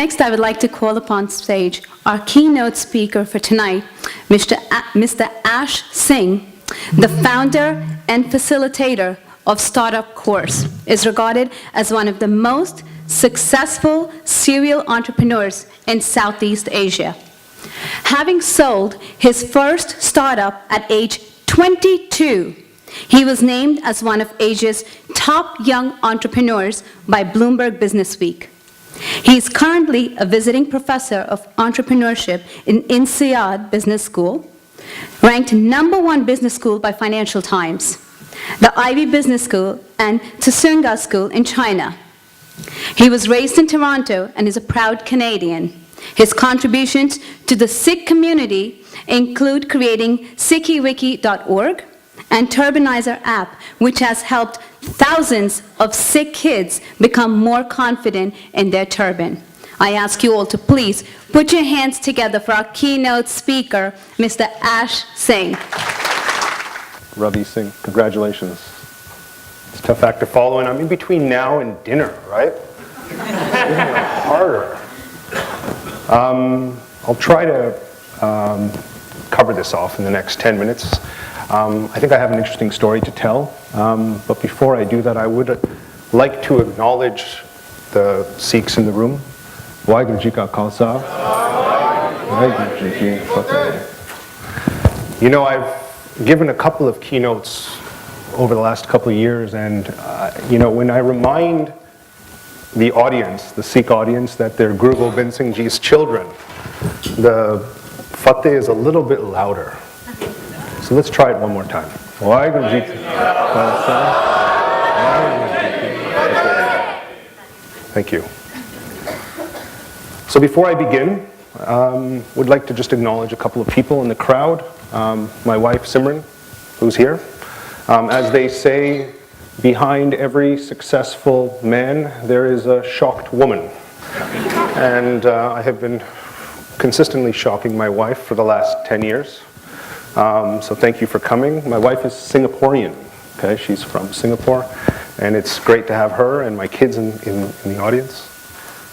Next, I would like to call upon stage our keynote speaker for tonight, Mr. Ash Singh, the founder and facilitator of Startup Course, is regarded as one of the most successful serial entrepreneurs in Southeast Asia. Having sold his first startup at age 22, he was named as one of Asia's top young entrepreneurs by Bloomberg Businessweek. He is currently a visiting professor of entrepreneurship in INSEAD Business School, ranked #1 business school by Financial Times, the Ivy Business School, and Tsinghua School in China. He was raised in Toronto and is a proud Canadian. His contributions to the Sikh community include creating SikhiWiki.org and Turbanizer app, which has helped thousands of Sikh kids become more confident in their turban. I ask you all to please put your hands together for our keynote speaker, Mr. Ash Singh. Ravi Singh, congratulations. It's a tough act to follow, and I'm in between now and dinner, right? Even harder. I'll try to cover this off in the next 10 minutes. I think I have an interesting story to tell, but before I do that, I would like to acknowledge the Sikhs in the room. Waheguru Ji Ka Khalsa. Waheguru Ji Ki Fateh. You know, I've given a couple of keynotes over the last couple of years, and you know, when I remind the audience, the Sikh audience, that they're Guru Gobind Singh Ji's children, the Fateh is a little bit louder. So let's try it one more time. Waheguru Ji Ka Khalsa. Thank you. So before I begin, would like to just acknowledge a couple of people in the crowd. My wife Simran, who's here. As they say, behind every successful man, there is a shocked woman. And I have been consistently shocking my wife for the last 10 years. So thank you for coming. My wife is Singaporean. Okay, she's from Singapore. And it's great to have her and my kids in the audience.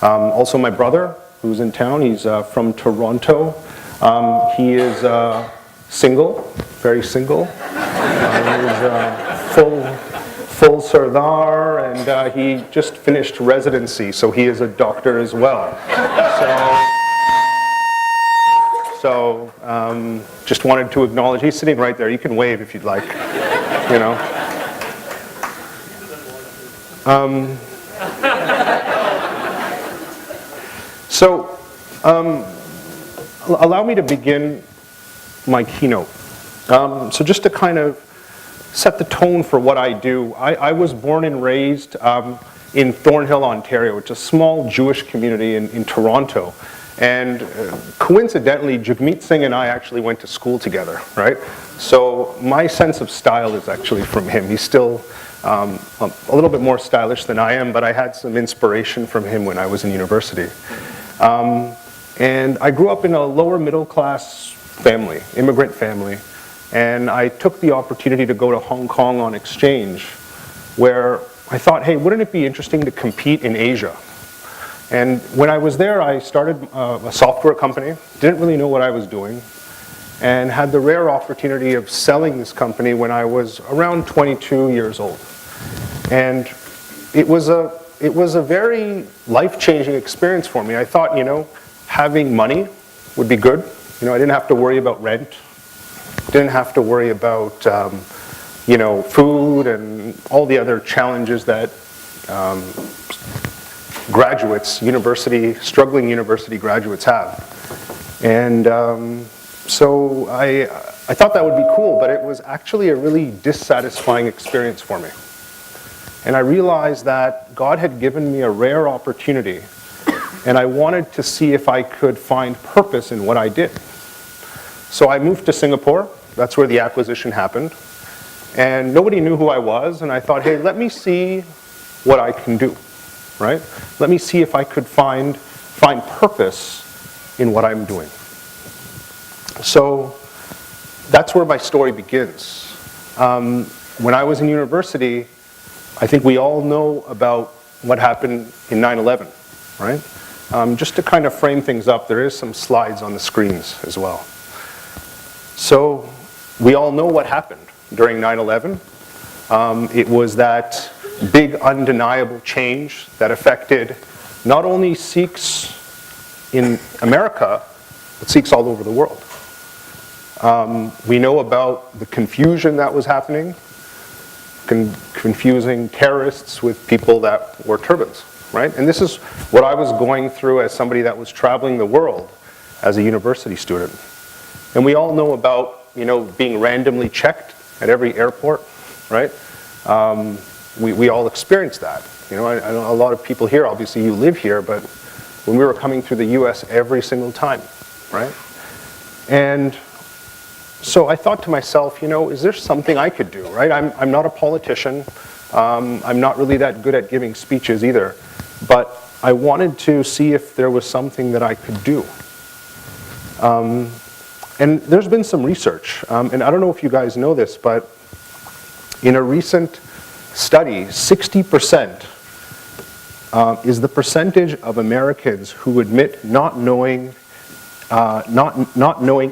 Also my brother, who's in town, he's from Toronto. He is single, very single. He's full Sardar, and he just finished residency, so he is a doctor as well. So just wanted to acknowledge, he's sitting right there. You can wave if you'd like, you know. Allow me to begin my keynote. So just to kind of set the tone for what I do, I was born and raised in Thornhill, Ontario. It's a small Jewish community in Toronto. And coincidentally, Jagmeet Singh and I actually went to school together, right? So my sense of style is actually from him. He's still a little bit more stylish than I am, but I had some inspiration from him when I was in university. And I grew up in a lower middle class family, immigrant family. And I took the opportunity to go to Hong Kong on exchange, where I thought, hey, wouldn't it be interesting to compete in Asia? And when I was there, I started a software company, didn't really know what I was doing, and had the rare opportunity of selling this company when I was around 22 years old. And it was a very life-changing experience for me. I thought, you know, having money would be good. You know, I didn't have to worry about rent, didn't have to worry about, you know, food and all the other challenges that graduates, struggling university graduates have. And so I thought that would be cool, but it was actually a really dissatisfying experience for me. And I realized that God had given me a rare opportunity, and I wanted to see if I could find purpose in what I did. So I moved to Singapore. That's where the acquisition happened. And nobody knew who I was, and I thought, hey, let me see what I can do, right? Let me see if I could find purpose in what I'm doing. So that's where my story begins. When I was in university, I think we all know about what happened in 9/11, right? Just to kind of frame things up, there is some slides on the screens as well. So we all know what happened during 9/11. It was that big undeniable change that affected not only Sikhs in America, but Sikhs all over the world. We know about the confusion that was happening, confusing terrorists with people that wore turbans, right? And this is what I was going through as somebody that was traveling the world as a university student. And we all know about, being randomly checked at every airport, right? We all experienced that. I know a lot of people here, obviously you live here, but when we were coming through the US every single time, right? And so I thought to myself, is there something I could do, right? I'm not a politician. I'm not really that good at giving speeches either. But I wanted to see if there was something that I could do. And there's been some research, and I don't know if you guys know this, but in a recent study, 60% is the percentage of Americans who admit not knowing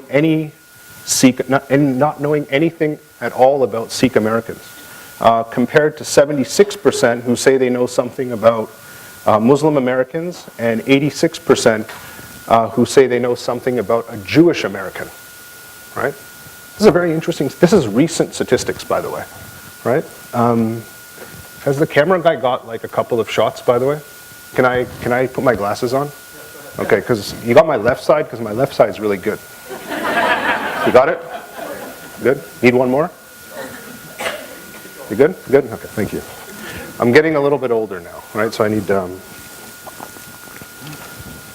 any Sikh, not knowing anything at all about Sikh Americans, compared to 76% who say they know something about Muslim Americans, and 86% who say they know something about a Jewish American, right? This is a very interesting, this is recent statistics, by the way, right? Has the camera guy got like a couple of shots, by the way? Can I put my glasses on? Okay, because you got my left side, because my left side's really good. You got it? Good? Need one more? You good? Good? Okay, thank you. I'm getting a little bit older now, right? So I need,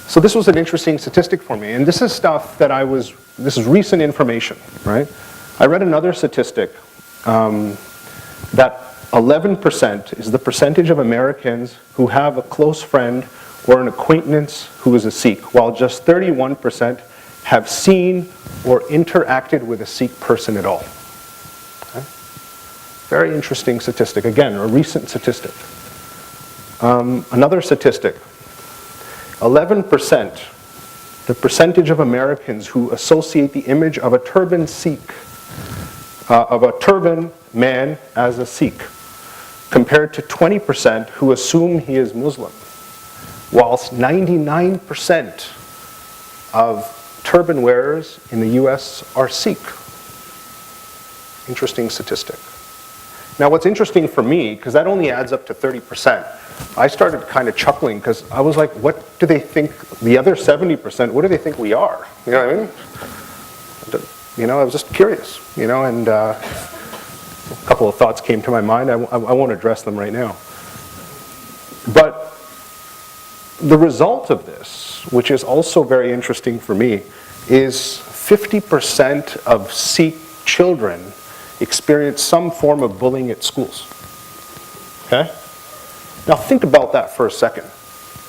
so this was an interesting statistic for me. And this is stuff that this is recent information, right? I read another statistic that 11% is the percentage of Americans who have a close friend or an acquaintance who is a Sikh, while just 31% have seen or interacted with a Sikh person at all. Okay? Very interesting statistic. Again, a recent statistic. Another statistic. 11%, the percentage of Americans who associate the image of a turban Sikh, of a turban man as a Sikh, compared to 20% who assume he is Muslim, whilst 99% of turban wearers in the US are Sikh. Interesting statistic. Now what's interesting for me, because that only adds up to 30%, I started kind of chuckling because I was like, what do they think, the other 70%, what do they think we are? You know what I mean? I was just curious, and a couple of thoughts came to my mind. I won't address them right now. But the result of this, which is also very interesting for me, is 50% of Sikh children experience some form of bullying at schools. Okay? Now think about that for a second,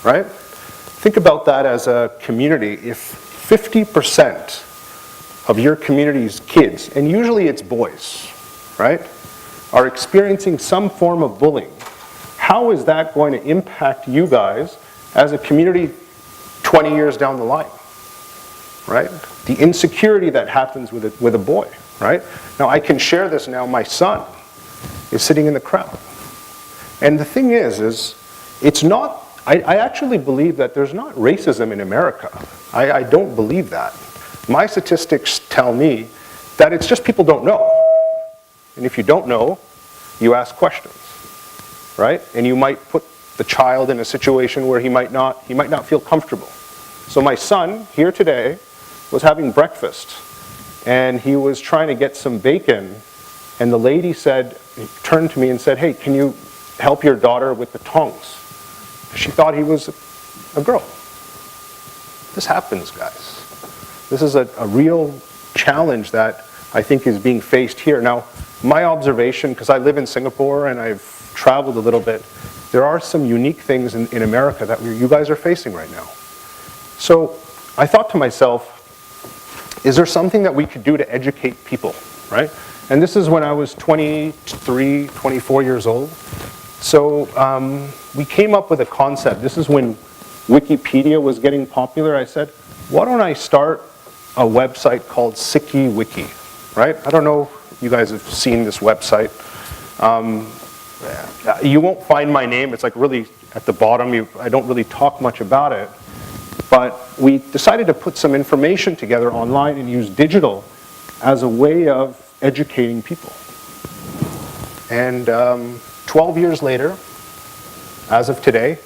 right? Think about that as a community. If 50% of your community's kids, and usually it's boys, right, are experiencing some form of bullying, how is that going to impact you guys as a community 20 years down the line, right? The insecurity that happens with a boy, right? Now I can share this now. My son is sitting in the crowd. And the thing is it's not, I actually believe that there's not racism in America. I don't believe that. My statistics tell me that it's just people don't know. And if you don't know, you ask questions, right? And you might put the child in a situation where he might not feel comfortable. So my son here today was having breakfast and he was trying to get some bacon, and the lady turned to me and said, "Hey, can you help your daughter with the tongs?" She thought he was a girl. This happens, guys. This is a real challenge that I think is being faced here. Now, my observation, because I live in Singapore and I've traveled a little bit, there are some unique things in America that you guys are facing right now. So I thought to myself, is there something that we could do to educate people, right? And this is when I was 23, 24 years old. So we came up with a concept. This is when Wikipedia was getting popular, I said, why don't I start a website called Sickie Wiki, right? I don't know if you guys have seen this website. You won't find my name, it's like really at the bottom. I don't really talk much about it. But we decided to put some information together online and use digital as a way of educating people. And 12 years later, as of today,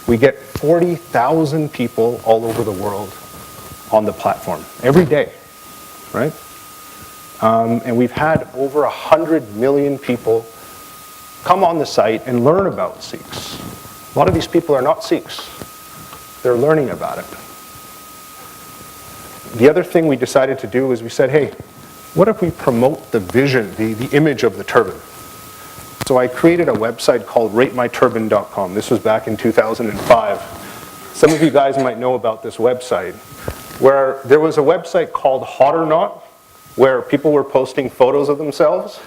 we get 40,000 people all over the world on the platform every day, right? And we've had over 100 million people come on the site and learn about Sikhs. A lot of these people are not Sikhs. They're learning about it. The other thing we decided to do is we said, hey, what if we promote the vision, the image of the turban? So I created a website called ratemyturban.com. This was back in 2005. Some of you guys might know about this website, where there was a website called Hot or Not, where people were posting photos of themselves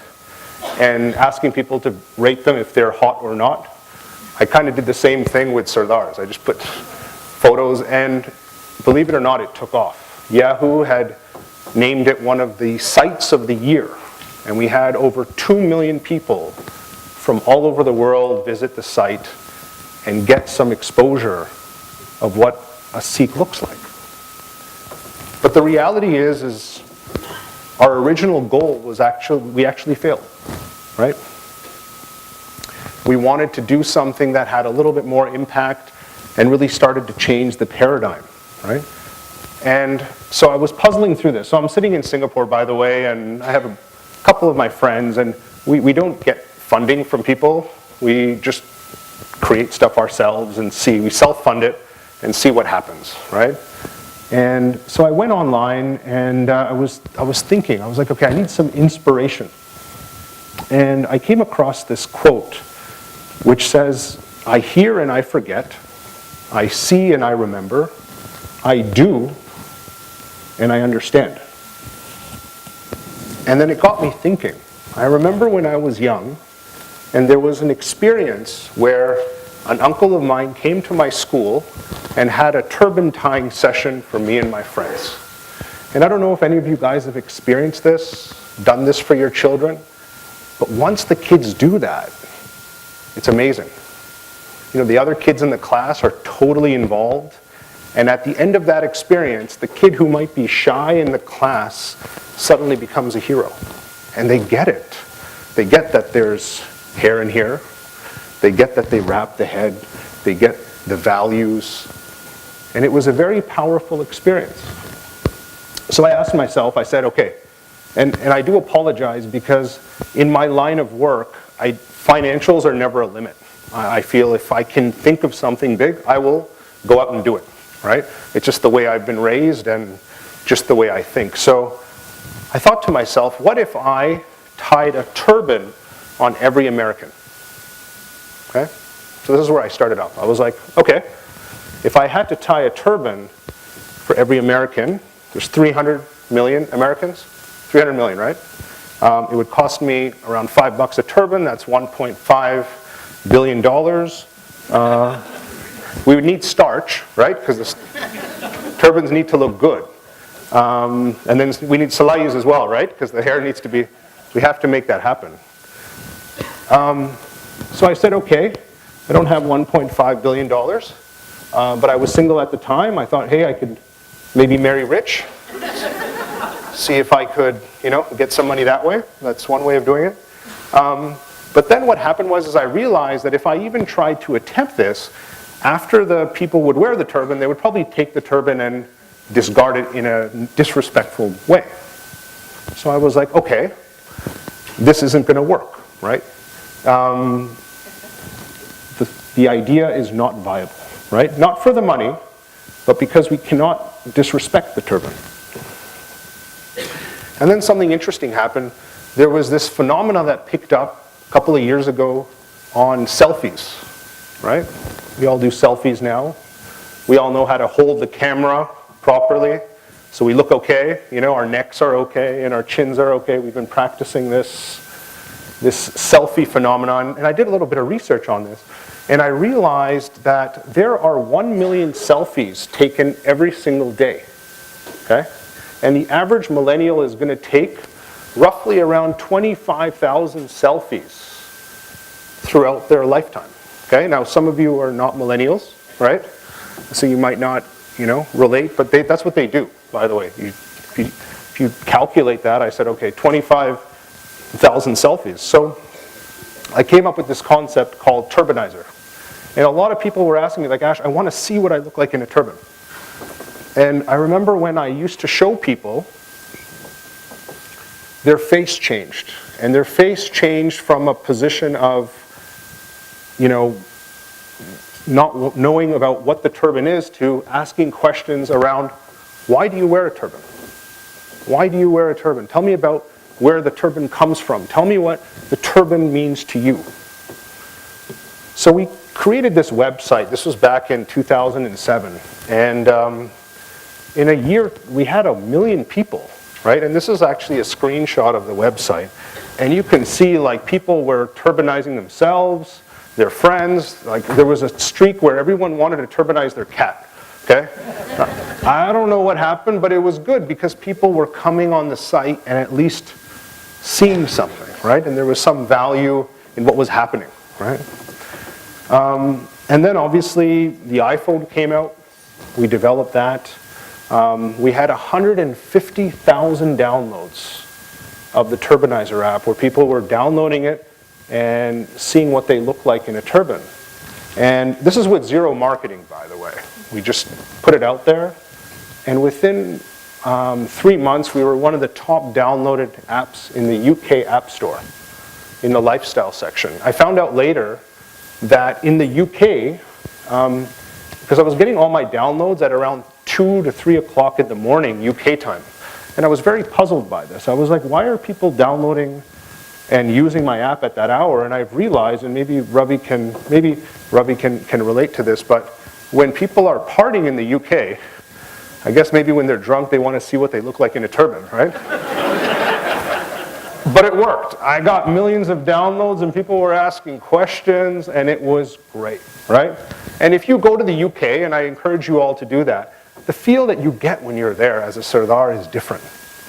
and asking people to rate them if they're hot or not. I kind of did the same thing with Sardars. I just put photos, and believe it or not, it took off. Yahoo had named it one of the sites of the year, and we had over 2 million people from all over the world visit the site and get some exposure of what a Sikh looks like. But the reality is our original goal was we actually failed, right? We wanted to do something that had a little bit more impact and really started to change the paradigm, right? And so I was puzzling through this. So I'm sitting in Singapore, by the way, and I have a couple of my friends, and we don't get funding from people. We just create stuff ourselves and we self-fund it and see what happens, right? And so I went online and I was thinking, I was like, okay, I need some inspiration. And I came across this quote which says, I hear and I forget, I see and I remember, I do and I understand. And then it got me thinking. I remember when I was young, and there was an experience where an uncle of mine came to my school and had a turban tying session for me and my friends. And I don't know if any of you guys have experienced this, done this for your children, but once the kids do that, it's amazing. You know, the other kids in the class are totally involved, and at the end of that experience, the kid who might be shy in the class suddenly becomes a hero. And they get it. They get that there's hair in here. They get that they wrap the head. They get the values. And it was a very powerful experience. So I asked myself, I said, okay, and I do apologize because in my line of work, financials are never a limit. I feel if I can think of something big, I will go out and do it, right? It's just the way I've been raised and just the way I think. So I thought to myself, what if I tied a turban on every American? Okay? So this is where I started out. I was like, okay, if I had to tie a turban for every American, there's 300 million Americans, 300 million, right? It would cost me around $5 a turban, that's $1.5 billion. We would need starch, right? Because the turbans need to look good. And then we need salayus as well, right? Because the hair needs to be, we have to make that happen. So I said, okay, I don't have $1.5 billion, but I was single at the time. I thought, hey, I could maybe marry rich, see if I could, get some money that way. That's one way of doing it. But then what happened was I realized that if I even tried to attempt this, after the people would wear the turban, they would probably take the turban and discard it in a disrespectful way. So I was like, okay, this isn't going to work, right? The idea is not viable, right? Not for the money, but because we cannot disrespect the turban. And then something interesting happened. There was this phenomena that picked up a couple of years ago on selfies, right? We all do selfies now. We all know how to hold the camera properly, so we look okay. Our necks are okay and our chins are okay. We've been practicing this selfie phenomenon, and I did a little bit of research on this. And I realized that there are 1 million selfies taken every single day, okay? And the average millennial is going to take roughly around 25,000 selfies throughout their lifetime, okay? Now, some of you are not millennials, right? So you might not, relate, but that's what they do, by the way. If you calculate that, I said, okay, 25,000 selfies. So I came up with this concept called turbanizer. And a lot of people were asking me, like, Ash, I want to see what I look like in a turban. And I remember when I used to show people, their face changed. And their face changed from a position of, not knowing about what the turban is to asking questions around, why do you wear a turban? Why do you wear a turban? Tell me about where the turban comes from. Tell me what the turban means to you. So we created this website. This was back in 2007. And in a year, we had 1 million people, right? And this is actually a screenshot of the website. And you can see, like, people were turbanizing themselves, their friends. Like, there was a streak where everyone wanted to turbanize their cat, okay? I don't know what happened, but it was good because people were coming on the site and at least seeing something, right? And there was some value in what was happening, right? And then obviously the iPhone came out. We developed that. We had 150,000 downloads of the Turbanizer app where people were downloading it and seeing what they look like in a turban. And this is with zero marketing, by the way. We just put it out there. And within 3 months, we were one of the top downloaded apps in the UK App Store in the lifestyle section. I found out later that in the UK, because I was getting all my downloads at around 2 to 3 o'clock in the morning UK time. And I was very puzzled by this. I was like, why are people downloading and using my app at that hour? And I've realized, and maybe Ravi can relate to this, but when people are partying in the UK, I guess maybe when they're drunk, they want to see what they look like in a turban, right? But it worked. I got millions of downloads and people were asking questions and it was great, right? And if you go to the UK, and I encourage you all to do that, the feel that you get when you're there as a Sardar is different,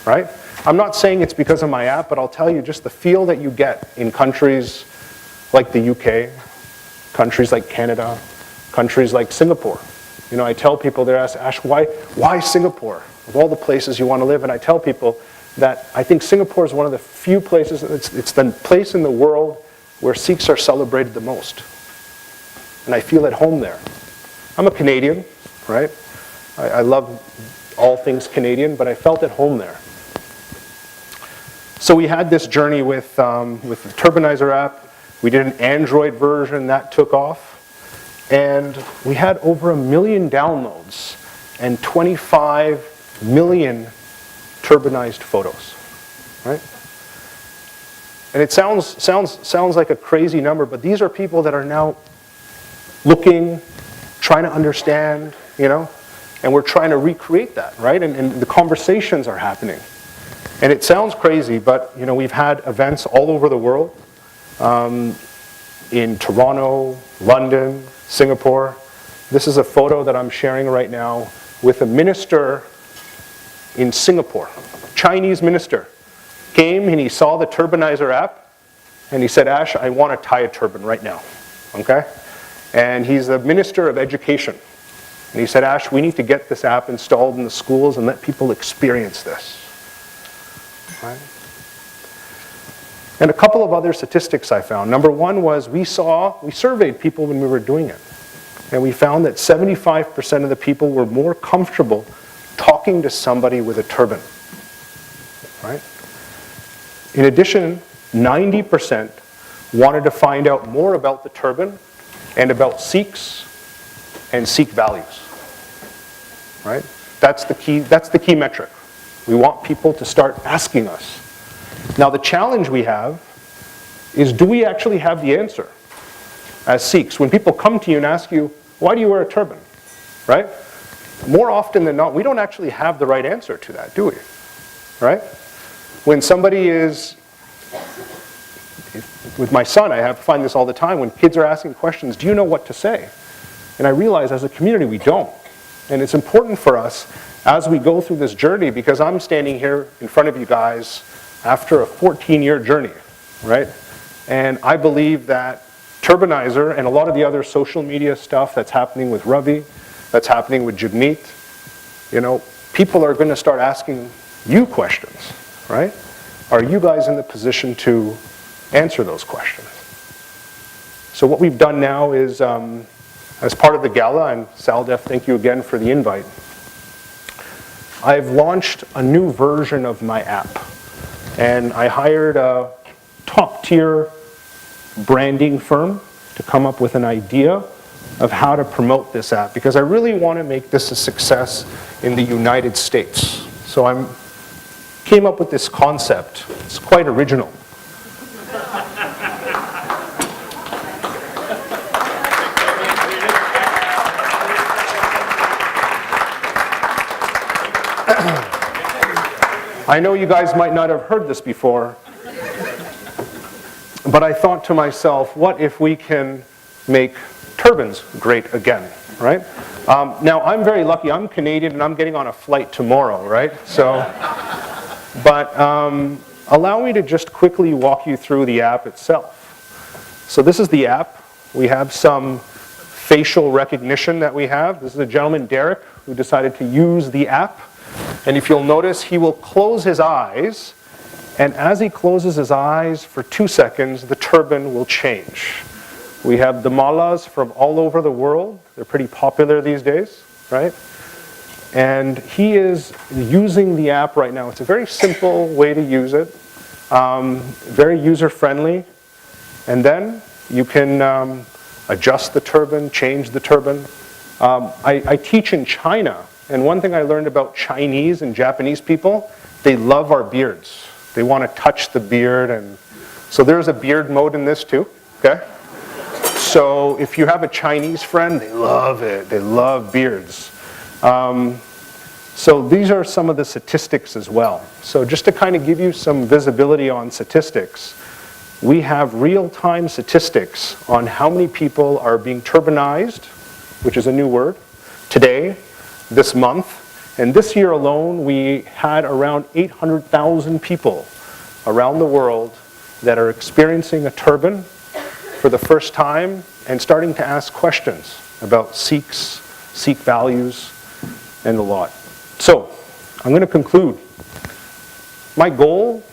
right? I'm not saying it's because of my app, but I'll tell you just the feel that you get in countries like the UK, countries like Canada, countries like Singapore. I tell people, they're asked, Ash, why Singapore? Of all the places you want to live, and I tell people that I think Singapore is one of the few places, it's the place in the world where Sikhs are celebrated the most. And I feel at home there. I'm a Canadian, right? I love all things Canadian, but I felt at home there. So we had this journey with the Turbanizer app. We did an Android version that took off. And we had over 1 million downloads and 25 million turbanized photos, right? And it sounds like a crazy number, but these are people that are now looking, trying to understand, and we're trying to recreate that, right? And the conversations are happening. And it sounds crazy, but we've had events all over the world, in Toronto, London, Singapore. This is a photo that I'm sharing right now with a minister in Singapore. Chinese minister came and he saw the Turbanizer app and he said, Ash, I want to tie a turban right now, okay? And he's the Minister of Education. And he said, Ash, we need to get this app installed in the schools and let people experience this, right? And a couple of other statistics I found. Number one was we surveyed people when we were doing it. And we found that 75% of the people were more comfortable talking to somebody with a turban, right? In addition, 90% wanted to find out more about the turban and about Sikhs and Sikh values, right? That's the key metric. We want people to start asking us. Now the challenge we have is, do we actually have the answer as Sikhs? When people come to you and ask you, why do you wear a turban, right? More often than not, we don't actually have the right answer to that, do we? Right? When somebody is, with my son, I find this all the time when kids are asking questions, do you know what to say? And I realize as a community we don't. And it's important for us as we go through this journey, because I'm standing here in front of you guys after a 14-year journey, right? And I believe that Turbinizer and a lot of the other social media stuff that's happening with Ravi, that's happening with Jagmeet, you know, people are going to start asking you questions, right? Are you guys in the position to answer those questions? So what we've done now is, as part of the gala, and SALDEF, thank you again for the invite, I've launched a new version of my app. And I hired a top-tier branding firm to come up with an idea of how to promote this app, because I really want to make this a success in the United States. So I came up with this concept. It's quite original. I know you guys might not have heard this before, but I thought to myself, what if we can make turbans great again, right? Now, I'm very lucky. I'm Canadian, and I'm getting on a flight tomorrow, right? So, but allow me to just quickly walk you through the app itself. So this is the app. We have some facial recognition that we have. This is a gentleman, Derek, who decided to use the app. And if you'll notice, he will close his eyes, and as he closes his eyes for 2 seconds, the turban will change. We have the malas from all over the world. They're pretty popular these days, right? And he is using the app right now. It's a very simple way to use it, very user-friendly. And then you can adjust the turban, change the turban. I teach in China. And one thing I learned about Chinese and Japanese people, they love our beards. They want to touch the beard, and so there's a beard mode in this too, okay? So if you have a Chinese friend, they love it. They love beards. So these are some of the statistics as well. So just to kind of give you some visibility on statistics, we have real-time statistics on how many people are being turbanized, which is a new word, today, this month, and this year alone we had around 800,000 people around the world that are experiencing a turban for the first time and starting to ask questions about Sikhs, Sikh values, and the lot. So, I'm going to conclude. My goal,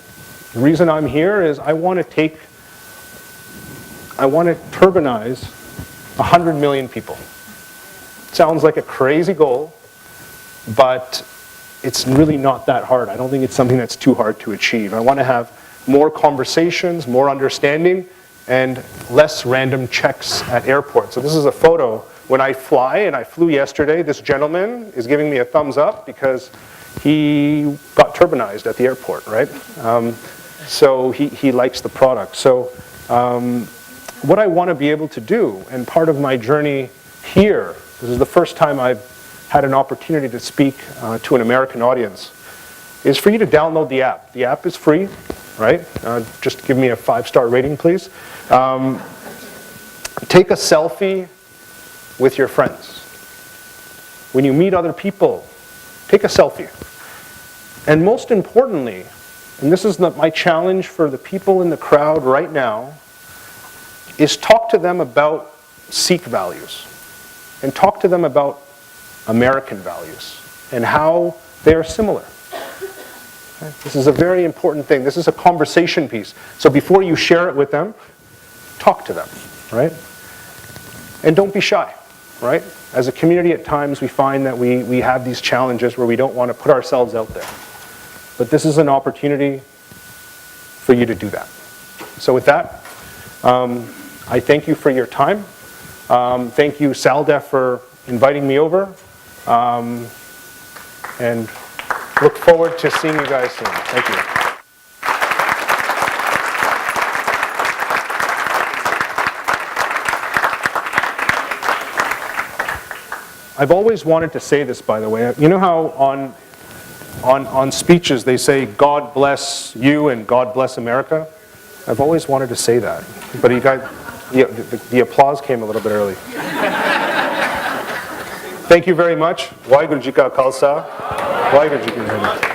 the reason I'm here is I want to turbanize 100 million people. Sounds like a crazy goal, but it's really not that hard. I don't think it's something that's too hard to achieve. I want to have more conversations, more understanding, and less random checks at airports. So this is a photo when I fly, and I flew yesterday. This gentleman is giving me a thumbs up because he got turbanized at the airport, right? So he likes the product. So what I want to be able to do, and part of my journey here, this is the first time I've had an opportunity to speak to an American audience, is for you to download the app. The app is free, right? Just give me a 5-star rating, please. Take a selfie with your friends. When you meet other people, take a selfie. And most importantly, and this is my challenge for the people in the crowd right now, is talk to them about Sikh values. And talk to them about American values and how they are similar. Okay? This is a very important thing. This is a conversation piece. So before you share it with them, talk to them, right? And don't be shy, right? As a community at times we find that we have these challenges where we don't want to put ourselves out there. But this is an opportunity for you to do that. So with that, I thank you for your time. Thank you, SALDEF, for inviting me over. And look forward to seeing you guys soon. Thank you. I've always wanted to say this, by the way. You know how on speeches they say, God bless you and God bless America? I've always wanted to say that, but you guys, the applause came a little bit early. Thank you very much. Waheguru Ji Ka Khalsa. Waheguru Ji Ki Fateh.